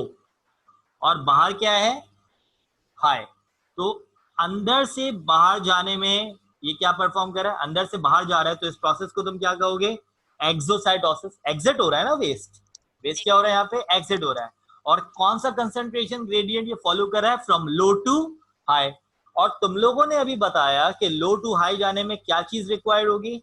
और बाहर क्या है? हाई। तो अंदर से बाहर जाने में ये क्या परफॉर्म कर रहा है? अंदर से बाहर जा रहा है, तो इस प्रोसेस को तुम क्या कहोगे? एक्सोसाइटोसिस। एग्जिट हो रहा है ना वेस्ट। वेस्ट क्या हो रहा है यहाँ पे? एग्जिट हो रहा है। और कौन सा कंसंट्रेशन ग्रेडियंट ये फॉलो कर रहा है? From low to high. और तुम लोगों ने अभी बताया कि लो टू हाई जाने में क्या चीज रिक्वायर्ड होगी?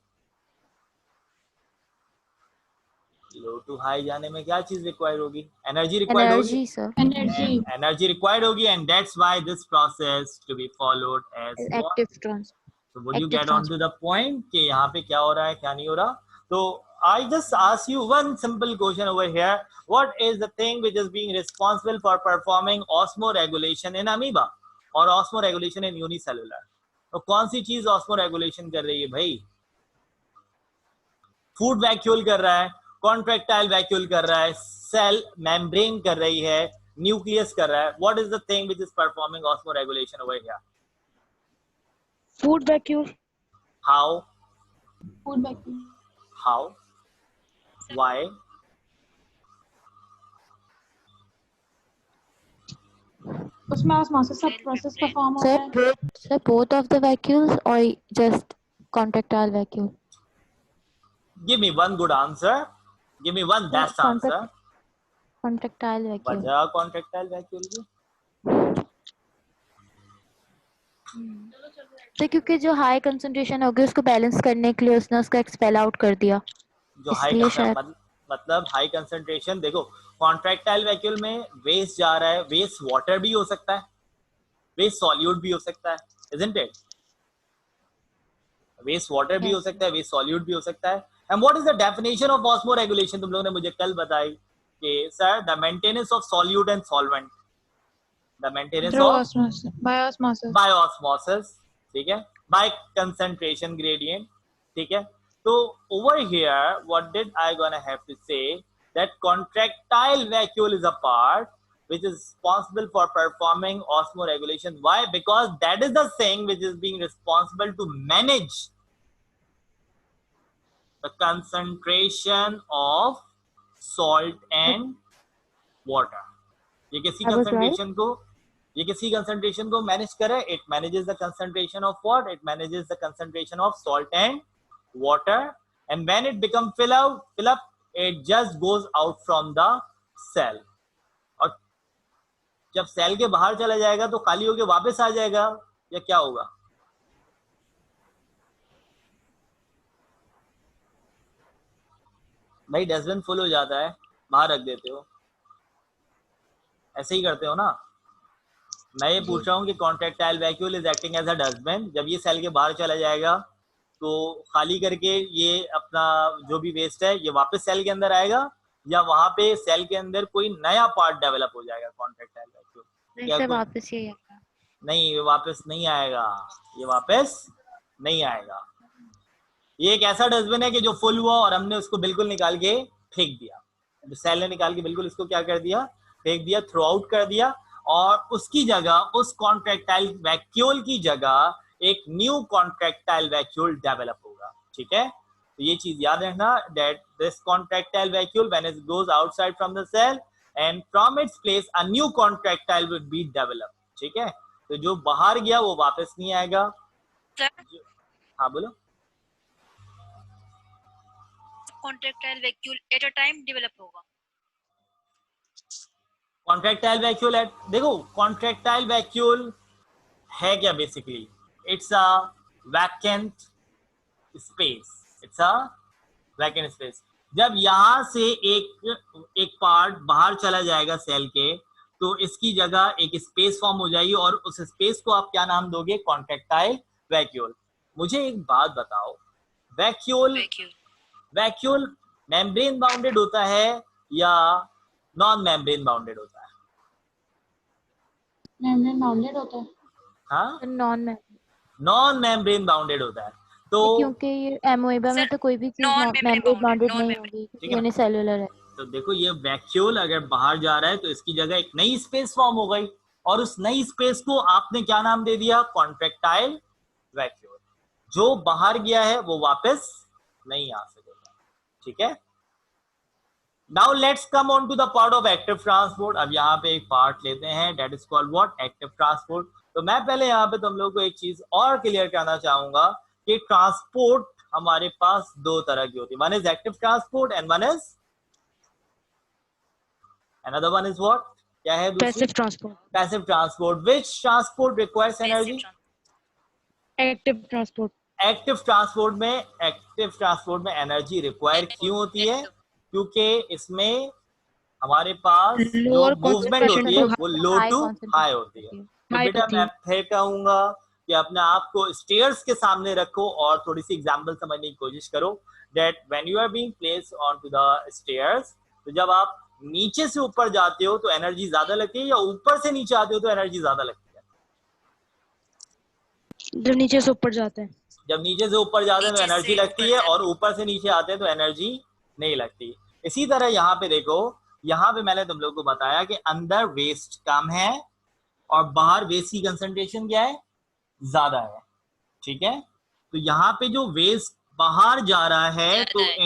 लो टू हाई जाने में क्या चीज रिक्वायर्ड होगी? एनर्जी रिक्वायर्ड होगी। एनर्जी सर, एनर्जी रिक्वायर्ड होगी, and that's why this process to be followed as what? Active trans So would you Active get on to the point कि यहाँ पे क्या हो रहा है क्या नहीं हो रहा? तो I just ask you one simple question over here. What is the thing which is being responsible for performing osmoregulation in amoeba or osmoregulation in unicellular? तो कौन सी चीज osmoregulation कर रही है भाई? फूड वैक्यूल कर रहा है, कॉन्ट्रैक्टाइल वैक्यूल कर रहा है, सेल मेम्ब्रेन कर रही है, न्यूक्लियस कर रहा है. What is the thing which is performing osmoregulation over here? food vacuum How? Food vacuum How? Why? उसमें ऑस्मोसिस का प्रोसेस परफॉर्म होता है। Sir both of the vacuoles or just contractile vacuole? Give me one good answer. Give me one best answer. Contractile vacuole. वजह कॉन्ट्रैक्टाइल वैक्यूल की? तो क्योंकि जो हाई कंसंट्रेशन होगी उसको बैलेंस करने के लिए उसने उसको एक्सपेल आउट कर दिया, जो हाई इसलिए शायद मतलब हाई कंसंट्रेशन, देखो कॉन्ट्रैक्टाइल वैक्यूल में वेस्ट जा रहा है, वेस्ट वाटर भी हो सकता है, वेस्ट सॉल्यूट भी हो सकता है, इजंट इट? वेस्ट वाटर भी हो सकता है, वेस्ट सॉल्यूट भी हो सकता है. And what is the definition of osmoregulation? तुम लोगों ने मुझे कल बताई कि sir the maintenance of solute and solvent, the maintenance of by osmosis, ठीक है, बाय कंसंट्रेशन ग्रेडियंट, ठीक है. तो over here what did I gonna have to say that contractile vacuole is a part which is responsible for performing osmoregulation. Why? Because that is the thing which is being responsible to manage the concentration of salt and water. ये किसी concentration को, ये किसी concentration को manage करे. It manages the concentration of what? It manages the concentration of salt and water. And when it become fill up, it just goes out from the cell. और जब सेल के बाहर चला जाएगा तो खाली होके वापस आ जाएगा या क्या होगा? भाई डस्टबिन फुल हो जाता है, बाहर रख देते हो, ऐसे ही करते हो ना. मैं ये पूछ रहा हूँ कि contractile vacuole is acting as a dustbin. जब ये सेल के बाहर चला जाएगा तो खाली करके ये अपना जो भी वेस्ट है ये वापस सेल के अंदर आएगा या वहां पे सेल के अंदर कोई नया पार्ट डेवलप हो जाएगा कॉन्ट्रैक्टाइल वैक्यूल? नहीं, वापस ही आएगा. नहीं, ये वापस नहीं आएगा, ये वापस नहीं आएगा. ये एक ऐसा डस्टबिन है कि जो फुल हुआ और हमने उसको बिल्कुल निकाल के फेंक दिया. सेल ने निकाल के बिल्कुल इसको क्या कर दिया? फेंक दिया, थ्रो आउट कर दिया. और उसकी जगह, उस कॉन्ट्रैक्टाइल वैक्यूल की जगह एक न्यू कॉन्ट्रैक्टाइल वैक्यूल डेवलप होगा. ठीक है, तो ये चीज याद रखना that this contractile vacuole when it goes outside from the cell and from its place a new contractile will be develop. ठीक है, तो जो बाहर गया वो वापस नहीं आएगा. हाँ बोलो. Contractile vacuole at a time develop होगा? कॉन्ट्रेक्टाइल वैक्यूल देखो कॉन्ट्रेक्टाइल वैक्यूल है क्या basically, it's a vacant space, it's a vacant space. जब यहां से एक पार्ट बाहर चला जाएगा सेल के, तो इसकी जगह एक स्पेस फॉर्म हो जाएगी और उस स्पेस को आप क्या नाम दोगे, कॉन्ट्रेक्टाइल वैक्यूल। मुझे एक बात बताओ, vacuole vacuole vacuole membrane bounded होता है या नॉन मेम्ब्रेन बाउंडेड होता है? मेम्ब्रेन बाउंडेड होता है। हाँ, नॉन नॉन मेम्ब्रेन बाउंडेड होता है। तो क्योंकि ये एमोएबा में सर तो कोई भी चीज non membrane membrane bounded non नहीं मेम्ब्रेन होगी ठीक क्योंकि है ना, यूनिसेल्युलर है। तो देखो ये वैक्यूल अगर बाहर जा रहा है तो इसकी जगह एक नई स्पेस फॉर्म हो गई और उस नई स्पेस को आपने क्या नाम दे दिया, कॉन्ट्रेक्टाइल वैक्यूल। जो बाहर गया है वो वापस नहीं आ सकेगा, ठीक है। Now let's come on to the part of active transport. अब यहाँ पे एक पार्ट लेते हैं, that is called what, active transport. तो मैं पहले यहाँ पे तुम लोग को एक चीज और क्लियर करना चाहूंगा कि ट्रांसपोर्ट हमारे पास दो तरह की होती है, one is active transport and one is another one is what, क्या है दूसरी, passive transport, passive transport. which transport requires energy? Active transport. Active transport में एनर्जी रिक्वायर क्यों होती है? क्योंकि इसमें हमारे पास जो लोअर मूवमेंट कॉन्सेंट्रेशन होती टू है वो लो हाई टू हाई कॉन्सेंट्रेशन होती है। होती है। तो हाई बेटा होती मैं है। फिर कहूंगा कि अपने आप को स्टेयर्स के सामने रखो और थोड़ी सी एग्जांपल समझने की कोशिश करो। That when you are being placed on to the stairs, तो जब आप नीचे से ऊपर जाते हो तो एनर्जी ज्यादा लगती है या ऊपर से नीचे आते हो तो एनर्जी ज्यादा लगती है? जब नीचे से ऊपर जाते हैं। जब नीचे से ऊपर जाते हैं तो नीचे एनर्जी से लगती ऊपर है जाते और ऊपर से नीचे आते हैं तो एनर्जी नहीं लगती। इसी तरह यहाँ पे देखो, यहाँ पे मैंने तुम लोग को बताया कि अंदर वेस्ट कम है और बाहर वेस्ट की कंसंट्रेशन क्या है, ज्यादा है, ठीक है। तो यहाँ पे जो वेस्ट बाहर जा रहा है, तो ज्यादा है।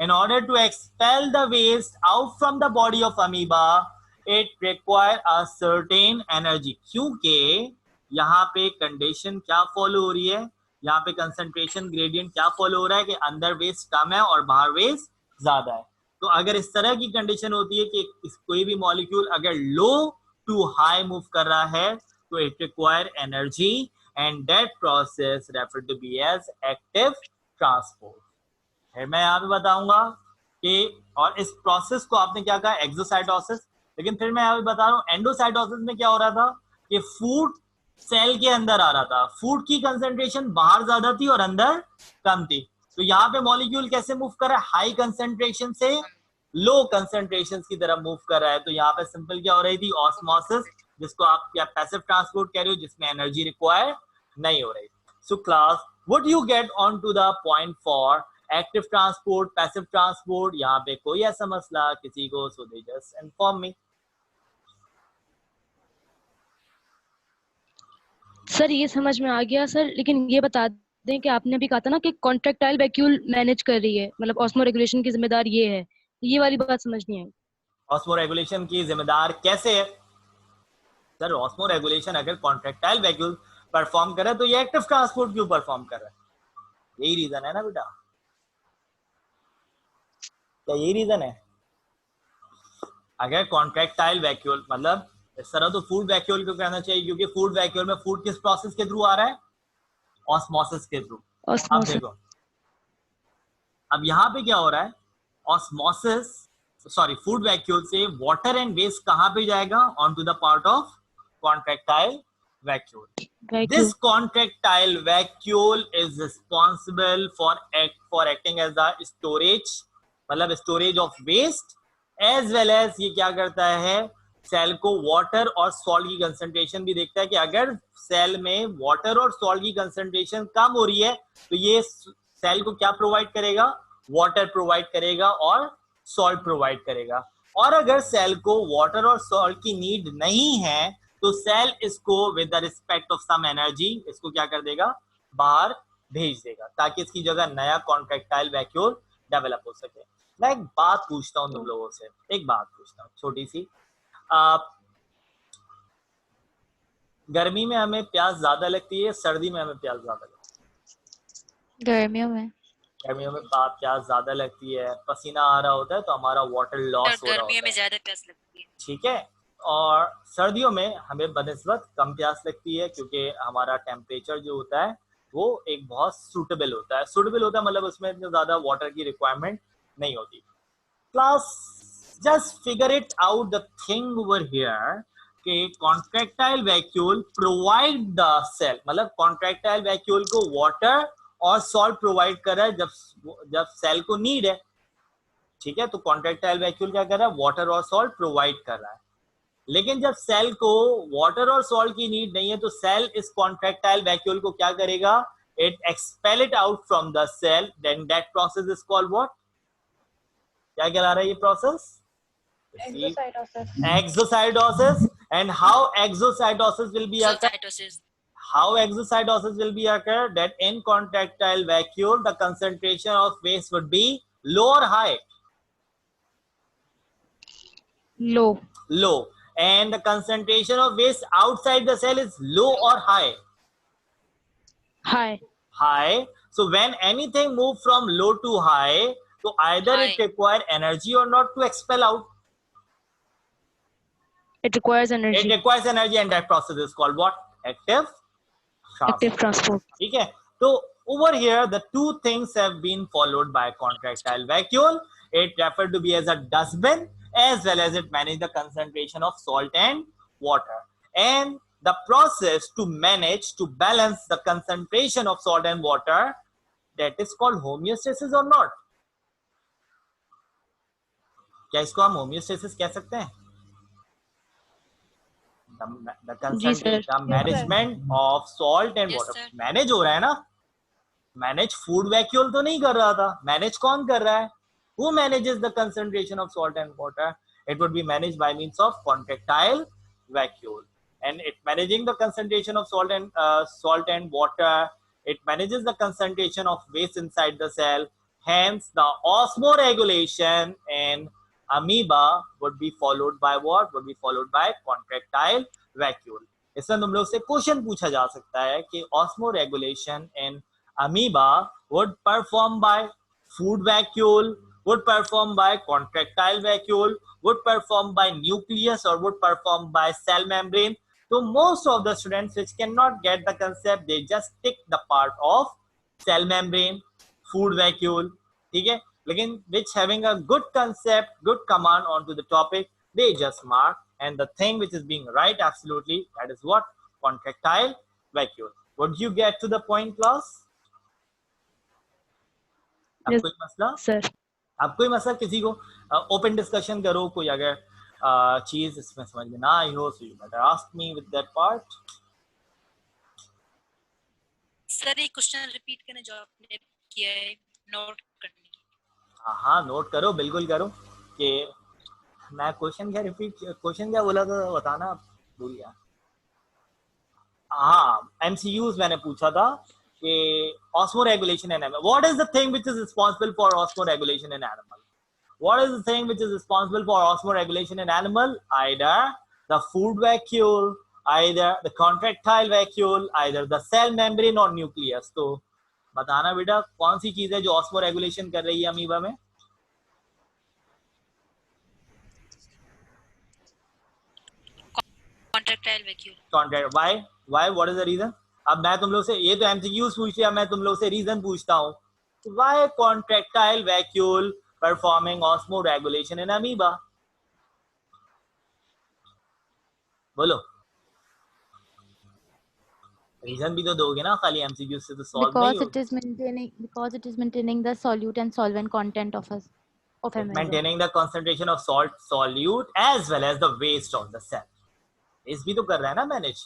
in order to expel the waste out from the body of amoeba, it require a certain energy। क्योंकि यहाँ पे कंडीशन क्या फॉलो हो रही है, यहाँ पे कंसंट्रेशन ग्रेडियंट क्या फॉलो हो रहा है कि अंदर वेस्ट कम है और बाहर वेस्ट ज्यादा है। तो अगर इस तरह की कंडीशन होती है कि कोई भी मॉलिक्यूल अगर लो टू हाई मूव कर रहा है तो it require energy and that process referred to be as active transport. फिर मैं यहाँ पे बताऊंगा कि, और इस प्रोसेस को आपने क्या कहा, एक्सोसाइटोसिस। लेकिन फिर मैं यहाँ पे बता रहा हूँ एंडोसाइटोसिस में क्या हो रहा था कि फूड सेल के अंदर आ रहा था, फूड की कंसंट्रेशन बाहर ज्यादा थी और अंदर कम थी। तो यहाँ पे मॉलिक्यूल कैसे मूव कर रहा है, हाई कंसंट्रेशन से लो कंसंट्रेशन की तरफ मूव कर रहा है। तो यहाँ पे सिंपल क्या हो रही थी, ऑस्मोसिस, जिसको आप क्या पैसिव ट्रांसपोर्ट कह रहे हो, जिसमें एनर्जी रिक्वायर नहीं हो रही। So class, what you get on to the point for active transport, passive transport? यहाँ पे कोई ऐसा मसला किसी को, so they just inform me. Sir ये समझ में आ गया सर, लेकिन ये बता दें कि आपने अभी कहा था ना कि कॉन्ट्रेक्टाइल वैक्यूल मैनेज कर रही है, मतलब ऑस्मो रेगुलेशन की जिम्मेदार ये है, ये वाली बात समझ नहीं आई। ऑस्मो रेगुलेशन की जिम्मेदार कैसे है सर? ऑस्मो रेगुलेशन अगर कॉन्ट्रेक्टाइल वैक्यूल परफॉर्म करे तो ये एक्टिव ट्रांसपोर्ट क्यों परफॉर्म कर रहा है? यही रीजन है ना बेटा, क्या यही रीजन है? अगर कॉन्ट्रेक्टाइल वैक्यूल, मतलब इस तरह तो फूड वैक्यूल क्यों कहना चाहिए, क्योंकि फूड वैक्यूल में फूड किस प्रोसेस के थ्रू आ रहा है, ऑस्मोसिस के थ्रू। अब ऑस्मोसिस। देखो, अब यहाँ पे क्या हो रहा है, ऑस्मोसिस, सॉरी, फूड वैक्यूल से वाटर एंड वेस्ट कहाँ पे जाएगा, on to the part of contractile vacuole. This contractile vacuole is responsible for acting as the storage, मतलब storage of waste, as well as ये क्या करता है, सेल को वाटर और सॉल्ट की कंसंट्रेशन भी देखता है कि अगर सेल में वाटर और सॉल्ट की कंसंट्रेशन कम हो रही है तो ये सेल को क्या प्रोवाइड करेगा, वाटर प्रोवाइड करेगा और सॉल्ट प्रोवाइड करेगा। और अगर सेल को वाटर और सॉल्ट की नीड नहीं है तो सेल इसको with the respect of some energy इसको क्या कर देगा, बाहर भेज देगा, ताकि इसकी जगह नया कॉन्ट्रेक्टाइल वैक्यूल डेवलप हो सके। मैं एक बात पूछता हूँ तुम लोगों से, एक बात पूछता हूँ छोटी सी। गर्मी में हमें प्यास ज्यादा लगती है, सर्दी में हमें प्यास ज्यादा लगती है? गर्मियों में। गर्मियों में प्यास ज्यादा लगती है, पसीना आ रहा होता है तो हमारा वाटर लॉस हो रहा गर्मियों होता में है, ज्यादा प्यास लगती है। ठीक है। और सर्दियों में हमें बनिस्बत कम प्यास लगती है क्योंकि हमारा टेम्परेचर जो होता है वो एक बहुत सूटेबल होता है। सूटेबल होता है मतलब उसमें इतनी ज्यादा वाटर की रिक्वायरमेंट नहीं होती। Class just figure it out the thing over here कि contractile vacuole provide the cell, मतलब कॉन्ट्रैक्टाइल वैक्यूल को वाटर और सॉल्ट प्रोवाइड कर रहा है जब सेल को नीड है, ठीक है। तो कॉन्ट्रैक्टाइल वैक्यूल क्या कर रहा है, वाटर और सॉल्ट प्रोवाइड कर रहा है। लेकिन जब सेल को वाटर और सॉल्ट की नीड नहीं है तो सेल इस कॉन्ट्रैक्टाइल वैक्यूल को क्या करेगा, it expel it out from the cell, then that process is called what, क्या कहला रहा है ये process, exocytosis. And how exocytosis will be occur, Exocytosis. how exocytosis will be occur, that in contractile vacuole the concentration of waste would be low or high, low. low, and the concentration of waste outside the cell is low or high, High. high. So when anything move from low to high, so either it High. require energy or not to expel out, It requires it energy. requires energy, and that process is called what, active Active transport. ठीक है। तो over here the two things have been followed by contractile vacuole. It referred to be as a dustbin as well as it manage the concentration of salt and water, and the process to manage to balance the concentration of salt and water, that is called homeostasis or not, क्या इसको हम homeostasis कह सकते हैं? The management of salt and Yes, water sir. Manage हो रहा है ना, मैनेज फूड वैक्यूल तो नहीं कर रहा था, मैनेज कौन कर रहा है, who manages the concentration of salt and water, it would be managed by means of contractile vacuole, and it managing the concentration of salt and water, it manages the concentration of waste inside the cell, hence the osmoregulation in amoeba would be followed by what, would be followed by contractile vacuole. इसमें तुम लोग से क्वेश्चन पूछा जा सकता है कि osmoregulation in amoeba would perform by food vacuole, would perform by contractile vacuole, would perform by nucleus, or would perform by cell membrane. So most of the students which cannot get the concept, they just tick the part of cell membrane, food vacuole, ठीक है। लेकिन which having a good concept, good command onto the topic, they just mark, and the thing which is being right absolutely, that is what, contractile vacuole. Would you get to the point, class? अब Yes, कोई मसला, sir. अब कोई मसला किसी को, ओपन डिस्कशन करो, कोई अगर चीज इसमें समझ में ना आई हो, so you better ask me with that part. Sir ये क्वेश्चन रिपीट करने जो आपने किया है नोट करने की। हाँ नोट करो, बिल्कुल करो। कि मैं क्वेश्चन क्या बोला था बताना, भूल गया। हाँ एमसीयूज मैंने पूछा था कि osmoregulation in animal, what is the thing which is responsible for osmoregulation in animal, what is the thing which is responsible for osmoregulation in animal, either the food vacuole, either the contractile vacuole, either the cell membrane or nucleus. तो बताना बेटा कौन सी चीज है जो osmoregulation कर रही है अमीबा में? Contractile vacuole. Contract, why what is the reason? अब मैं तुम लोग से, ये तो एमसीक्यूज पूछ लिया, मैं तुम लोग से रीजन पूछता हूँ, why contractile vacuole performing osmoregulation in amoeba? बोलो, रीजन भी तो दोगे ना, खाली एमसीक्यू से तो सॉल्व नहीं because it is maintaining the solute and solvent content of amoeba. maintaining the concentration of salt solute as well as the waste of the cell. इस भी तो कर रहा है ना मैनेज,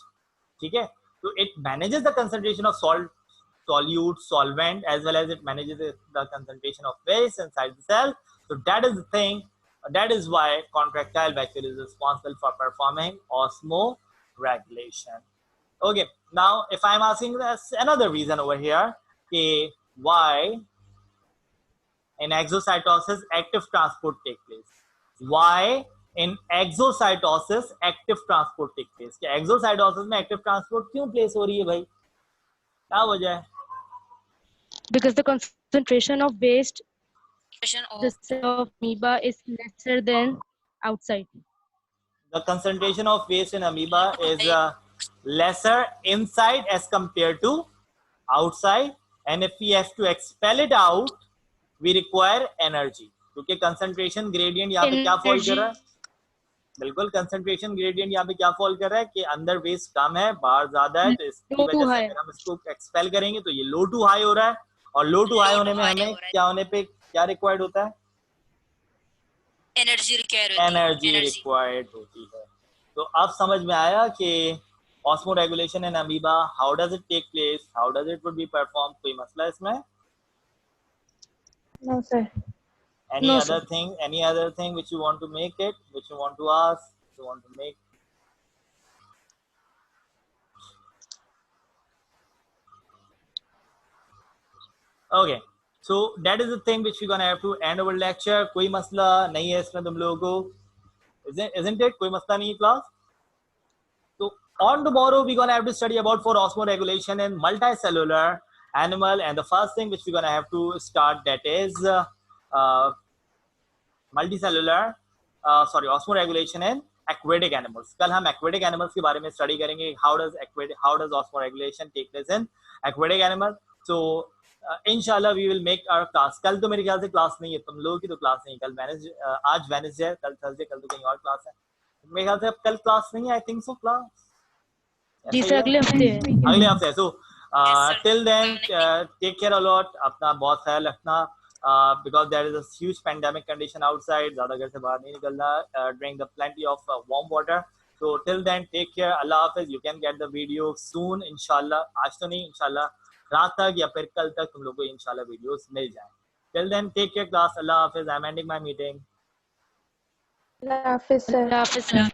ठीक है। तो it manages the concentration of salt solute solvent as well as it manages the concentration of waste inside the cell. So that is the thing, that is why contractile vacuole is responsible for performing osmoregulation. Okay, now if I'm asking this another reason over here, okay, why in exocytosis active transport take place, why in exocytosis active transport take place, कि exocytosis में active transport क्यों place हो रही है भाई, क्या वजह है? because the concentration of waste Concentration the of cell of amoeba is lesser than outside. The concentration of waste in amoeba is lesser inside as compared to outside, and if we have to expel it out, we require energy. क्योंकि concentration gradient यहाँ पे क्या फॉल कर रहा है? बिल्कुल concentration gradient यहाँ पे क्या फॉल कर रहा है कि अंदर वेस्ट कम है, बाहर ज्यादा है, तो इसकी Low to वजह से high. अगर हम इसको एक्सपेल करेंगे तो ये लो टू हाई हो रहा है, और लो टू हाई Low to होने में high हमें हो रहा है. क्या होने पे क्या रिक्वायर्ड होता है? एनर्जी रिक्वायर होती है. एनर्जी रिक्वायर्ड होती है. तो अब समझ में आया कि osmoregulation in amoeba, how does it take place, how does it would be perform? कोई मसला इसमें? No, sir. Any No, other sir. thing? Any other thing which you want to make it? Which you want to ask? You want to make? Okay. So that is the thing which we're gonna have to end our lecture. कोई मसला नहीं है इसमें तुम लोगों को? Isn't it? कोई मसला नहीं है class? So on tomorrow we're gonna have to study about for osmoregulation in multicellular animal, and the first thing which we're gonna have to start, that is multicellular osmoregulation in aquatic animals. कल हम aquatic animals के बारे में study करेंगे. How does osmoregulation take place in aquatic animal? So इंशाल्लाह we will make our class. कल तो मेरे ख्याल से क्लास नहीं है, तुम लोगों की तो क्लास नहीं. कल आज वेडनेसडे है, कल थर्सडे, कल तो कहीं और क्लास है. मेरे ख्याल से अब कल क्लास नहीं है. आई थिंक सो क्लास जी सर अगले हफ्ते है. अगले हफ्ते है. सो Yes, sir. till then take care a lot. अपना बहुत ख्याल रखना, because there is a huge pandemic condition outside. ज़्यादा घर से बाहर नहीं निकलना. Drink the plenty of warm water. So till then take care. Allah Hafiz. You can get the video soon inshallah. आज तो नहीं, इंशाल्लाह रात तक या फिर कल तक तुम लोग को इंशाल्लाह वीडियोस मिल जाएं. Till then take care class. Allah Hafiz. I'm ending my meeting. Allah Hafiz, sir. अल्लाह हाफिज़ सर.